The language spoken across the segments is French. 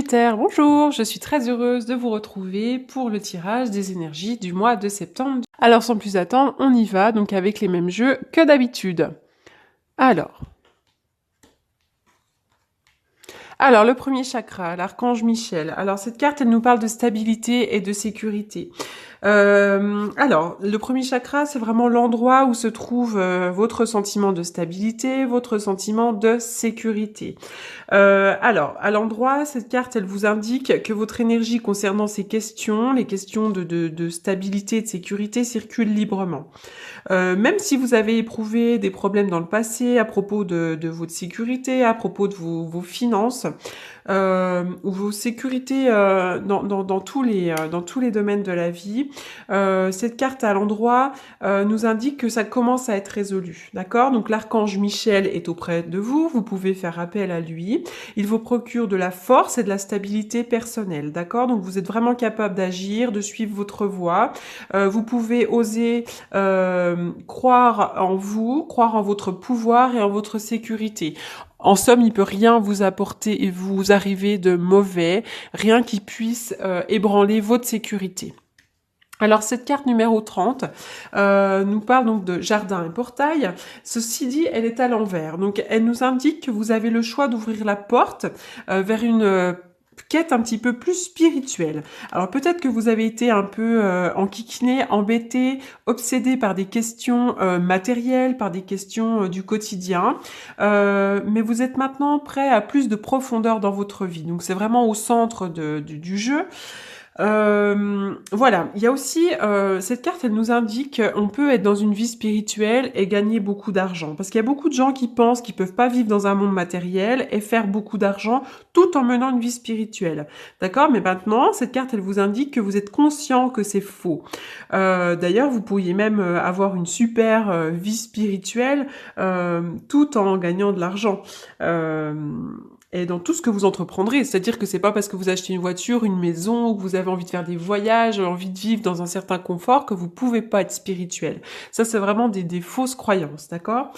Sagittaire, bonjour, je suis très heureuse de vous retrouver pour le tirage des énergies du mois de septembre. Alors sans plus attendre, on y va donc avec les mêmes jeux que d'habitude. Alors, le premier chakra, l'archange Michel. Alors, cette carte, elle nous parle de stabilité et de sécurité. Alors, le premier chakra, c'est vraiment l'endroit où se trouve votre sentiment de stabilité, votre sentiment de sécurité. Alors, à l'endroit, cette carte, elle vous indique que votre énergie concernant ces questions, les questions de stabilité et de sécurité, circulent librement. Même si vous avez éprouvé des problèmes dans le passé à propos de votre sécurité, à propos de vos finances, ou vos sécurités dans tous les domaines de la vie, cette carte à l'endroit nous indique que ça commence à être résolu. D'accord? Donc l'archange Michel est auprès de vous, vous pouvez faire appel à lui. Il vous procure de la force et de la stabilité personnelle. D'accord? Donc vous êtes vraiment capable d'agir, de suivre votre voie. Vous pouvez oser croire en vous, croire en votre pouvoir et en votre sécurité. En somme, il peut rien vous apporter et vous arriver de mauvais, rien qui puisse ébranler votre sécurité. Alors cette carte numéro 30 nous parle donc de jardin et portail. Ceci dit, elle est à l'envers. Donc elle nous indique que vous avez le choix d'ouvrir la porte vers une quête un petit peu plus spirituelle. Alors peut-être que vous avez été un peu enquiquiné, embêté, obsédé par des questions matérielles, par des questions du quotidien, mais vous êtes maintenant prêt à plus de profondeur dans votre vie. Donc c'est vraiment au centre du jeu. Voilà, il y a aussi cette carte, elle nous indique qu'on peut être dans une vie spirituelle et gagner beaucoup d'argent, parce qu'il y a beaucoup de gens qui pensent qu'ils peuvent pas vivre dans un monde matériel et faire beaucoup d'argent tout en menant une vie spirituelle. D'accord? Mais maintenant, cette carte, elle vous indique que vous êtes conscient que c'est faux. D'ailleurs, vous pourriez même avoir une super vie spirituelle tout en gagnant de l'argent. Et dans tout ce que vous entreprendrez. C'est-à-dire que c'est pas parce que vous achetez une voiture, une maison, ou que vous avez envie de faire des voyages, envie de vivre dans un certain confort, que vous pouvez pas être spirituel. Ça, c'est vraiment des fausses croyances, d'accord?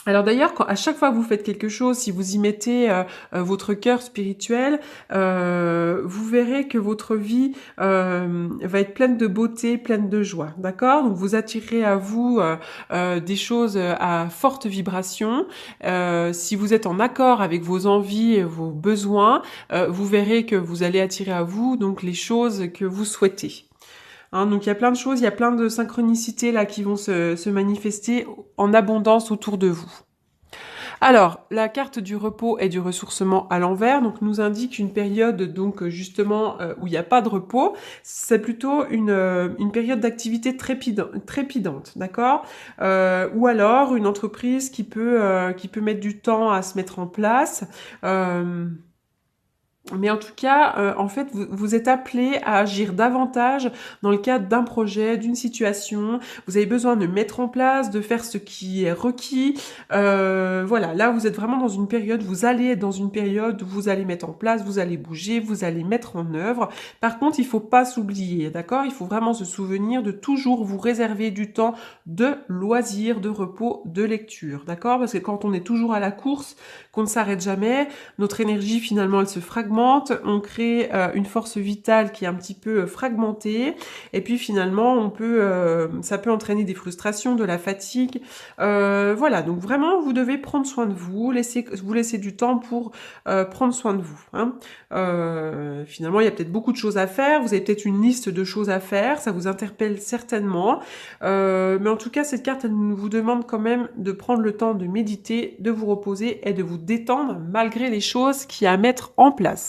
Alors d'ailleurs, à chaque fois que vous faites quelque chose, si vous y mettez votre cœur spirituel, vous verrez que votre vie va être pleine de beauté, pleine de joie, d'accord? Donc vous attirez à vous des choses à forte vibration. Si vous êtes en accord avec vos envies et vos besoins, vous verrez que vous allez attirer à vous donc les choses que vous souhaitez. Donc il y a plein de choses, il y a plein de synchronicités là qui vont se manifester en abondance autour de vous. Alors, la carte du repos et du ressourcement à l'envers donc nous indique une période donc justement où il n'y a pas de repos. C'est plutôt une période d'activité trépidante, d'accord? Ou alors une entreprise qui peut mettre du temps à se mettre en place. Mais en tout cas, en fait, vous êtes appelé à agir davantage dans le cadre d'un projet, d'une situation. Vous avez besoin de mettre en place, de faire ce qui est requis. Voilà, là, vous êtes vraiment dans une période, vous allez être dans une période où vous allez mettre en place, vous allez bouger, vous allez mettre en œuvre. Par contre, il faut pas s'oublier, d'accord? Il faut vraiment se souvenir de toujours vous réserver du temps de loisirs, de repos, de lecture, d'accord? Parce que quand on est toujours à la course, qu'on ne s'arrête jamais, notre énergie, finalement, elle se fragmente, on crée une force vitale qui est un petit peu fragmentée, et puis finalement, ça peut entraîner des frustrations, de la fatigue. Voilà, donc vraiment, vous devez prendre soin de vous, vous laisser du temps pour prendre soin de vous. Finalement, il y a peut-être beaucoup de choses à faire, vous avez peut-être une liste de choses à faire, ça vous interpelle certainement, mais en tout cas, cette carte, elle vous demande quand même de prendre le temps de méditer, de vous reposer et de vous détendre malgré les choses qu'il y a à mettre en place.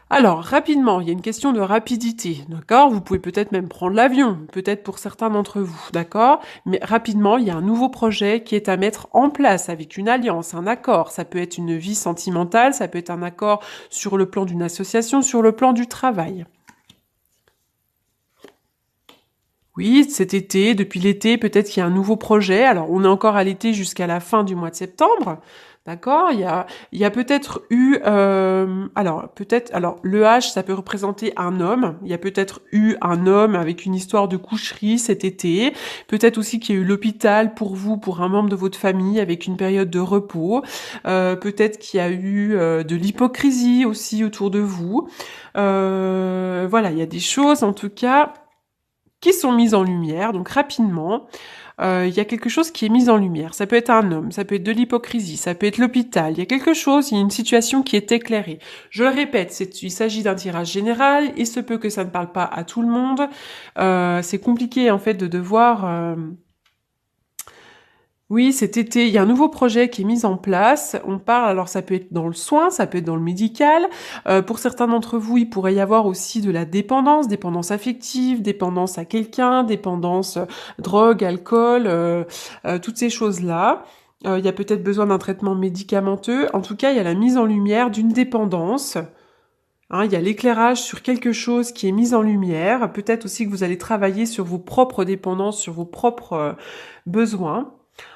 Alors, rapidement, il y a une question de rapidité, d'accord? Vous pouvez peut-être même prendre l'avion, peut-être pour certains d'entre vous, d'accord? Mais rapidement, il y a un nouveau projet qui est à mettre en place avec une alliance, un accord. Ça peut être une vie sentimentale, ça peut être un accord sur le plan d'une association, sur le plan du travail. Oui, cet été, depuis l'été, peut-être qu'il y a un nouveau projet. Alors, on est encore à l'été jusqu'à la fin du mois de septembre. D'accord? Il y a peut-être eu, alors le H, ça peut représenter un homme. Il y a peut-être eu un homme avec une histoire de coucherie cet été. Peut-être aussi qu'il y a eu l'hôpital pour vous, pour un membre de votre famille, avec une période de repos. Peut-être qu'il y a eu de l'hypocrisie aussi autour de vous. Voilà, il y a des choses en tout cas qui sont mises en lumière, donc rapidement. Il y a quelque chose qui est mis en lumière. Ça peut être un homme, ça peut être de l'hypocrisie, ça peut être l'hôpital. Il y a quelque chose, il y a une situation qui est éclairée. Je le répète, il s'agit d'un tirage général. Il se peut que ça ne parle pas à tout le monde. C'est compliqué en fait de devoir... Oui, cet été, il y a un nouveau projet qui est mis en place. On parle, alors ça peut être dans le soin, ça peut être dans le médical. Pour certains d'entre vous, il pourrait y avoir aussi de la dépendance, dépendance affective, dépendance à quelqu'un, dépendance drogue, alcool, toutes ces choses-là. Il y a peut-être besoin d'un traitement médicamenteux. En tout cas, il y a la mise en lumière d'une dépendance. Hein, il y a l'éclairage sur quelque chose qui est mis en lumière. Peut-être aussi que vous allez travailler sur vos propres dépendances, sur vos propres besoins.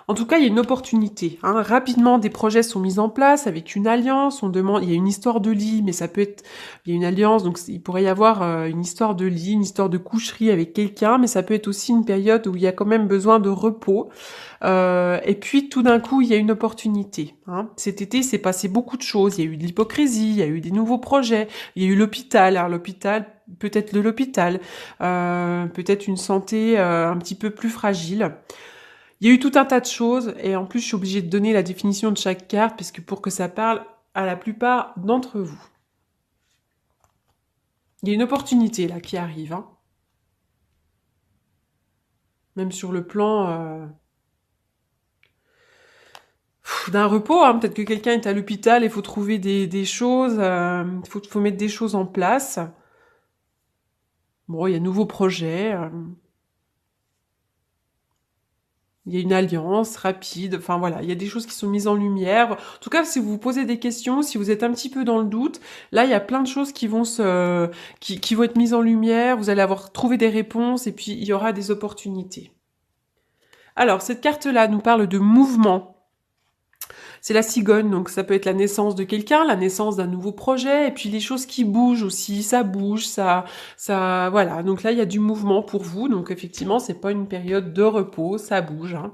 En tout cas, il y a une opportunité. Hein. Rapidement, des projets sont mis en place avec une alliance. On demande, il y a une histoire de lit, mais ça peut être, il y a une alliance, donc il pourrait y avoir une histoire de lit, une histoire de coucherie avec quelqu'un, mais ça peut être aussi une période où il y a quand même besoin de repos. Et puis tout d'un coup, il y a une opportunité. Hein. Cet été, il s'est passé beaucoup de choses. Il y a eu de l'hypocrisie, il y a eu des nouveaux projets, il y a eu l'hôpital. Alors l'hôpital, peut-être de l'hôpital, peut-être une santé un petit peu plus fragile. Il y a eu tout un tas de choses, et en plus, je suis obligée de donner la définition de chaque carte, puisque pour que ça parle à la plupart d'entre vous. Il y a une opportunité là qui arrive, hein. Même sur le plan d'un repos, hein. Peut-être que quelqu'un est à l'hôpital et il faut trouver des choses, faut mettre des choses en place. Bon, il y a de nouveaux projets. Il y a une alliance rapide, enfin voilà, il y a des choses qui sont mises en lumière. En tout cas, si vous vous posez des questions, si vous êtes un petit peu dans le doute, là, il y a plein de choses qui vont qui vont être mises en lumière. Vous allez avoir trouvé des réponses et puis il y aura des opportunités. Alors, cette carte-là nous parle de mouvement. C'est la cigogne, donc ça peut être la naissance de quelqu'un, la naissance d'un nouveau projet, et puis les choses qui bougent aussi, ça bouge, voilà. Donc là, il y a du mouvement pour vous, donc effectivement, c'est pas une période de repos, ça bouge, hein.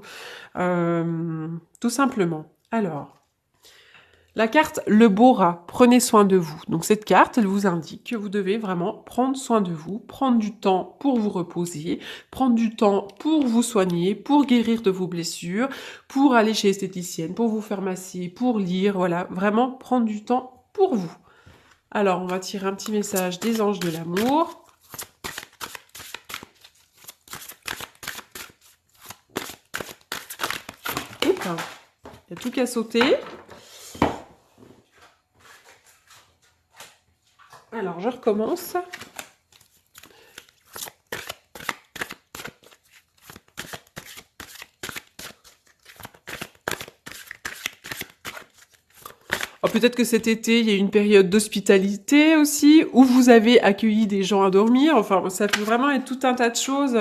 Tout simplement. Alors, la carte Le Beau Rat, prenez soin de vous. Donc cette carte, elle vous indique que vous devez vraiment prendre soin de vous, prendre du temps pour vous reposer, prendre du temps pour vous soigner, pour guérir de vos blessures, pour aller chez l'esthéticienne, pour vous faire masser, pour lire, voilà, vraiment prendre du temps pour vous. Alors, on va tirer un petit message des anges de l'amour. Oups, il y a tout qu'à sauter. Alors, je recommence. Oh, peut-être que cet été, il y a une période d'hospitalité aussi, où vous avez accueilli des gens à dormir. Enfin, ça peut vraiment être tout un tas de choses.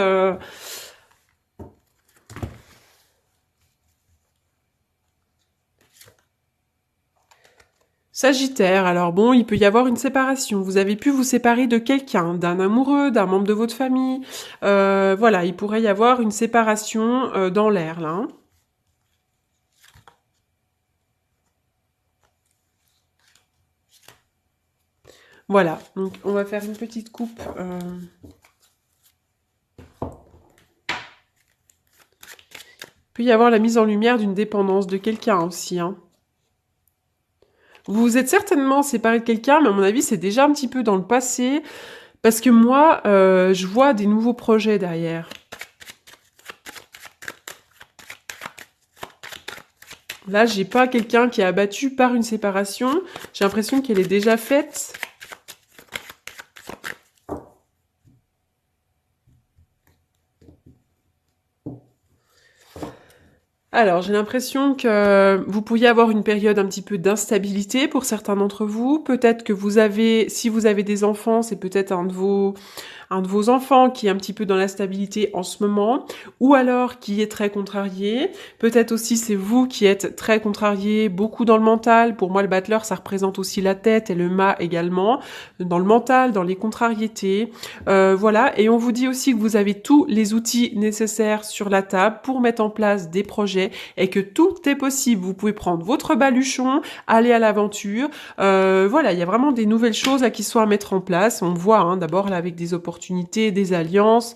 Sagittaire, alors bon, il peut y avoir une séparation. Vous avez pu vous séparer de quelqu'un, d'un amoureux, d'un membre de votre famille. Voilà, il pourrait y avoir une séparation dans l'air, là. Hein. Voilà, donc on va faire une petite coupe. Il peut y avoir la mise en lumière d'une dépendance de quelqu'un aussi, hein. Vous vous êtes certainement séparé de quelqu'un, mais à mon avis, c'est déjà un petit peu dans le passé, parce que moi, je vois des nouveaux projets derrière. Là, j'ai pas quelqu'un qui est abattu par une séparation. J'ai l'impression qu'elle est déjà faite. Alors, j'ai l'impression que vous pourriez avoir une période un petit peu d'instabilité pour certains d'entre vous. Peut-être que vous avez, si vous avez des enfants, c'est peut-être un un de vos enfants qui est un petit peu dans la stabilité en ce moment, ou alors qui est très contrarié. Peut-être aussi c'est vous qui êtes très contrarié, beaucoup dans le mental. Pour moi, le battleur, ça représente aussi la tête et le mât également, dans le mental, dans les contrariétés. Voilà, et on vous dit aussi que vous avez tous les outils nécessaires sur la table pour mettre en place des projets et que tout est possible. Vous pouvez prendre votre baluchon, aller à l'aventure. Voilà, il y a vraiment des nouvelles choses là qui sont à mettre en place. On voit d'abord là avec des opportunités, des alliances.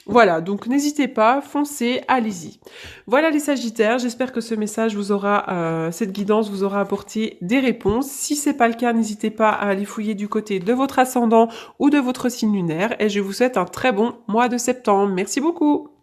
Voilà, donc n'hésitez pas, foncez, allez-y. Voilà les Sagittaires, j'espère que ce message vous aura, cette guidance vous aura apporté des réponses. Si c'est pas le cas, n'hésitez pas à aller fouiller du côté de votre ascendant ou de votre signe lunaire et je vous souhaite un très bon mois de septembre. Merci beaucoup.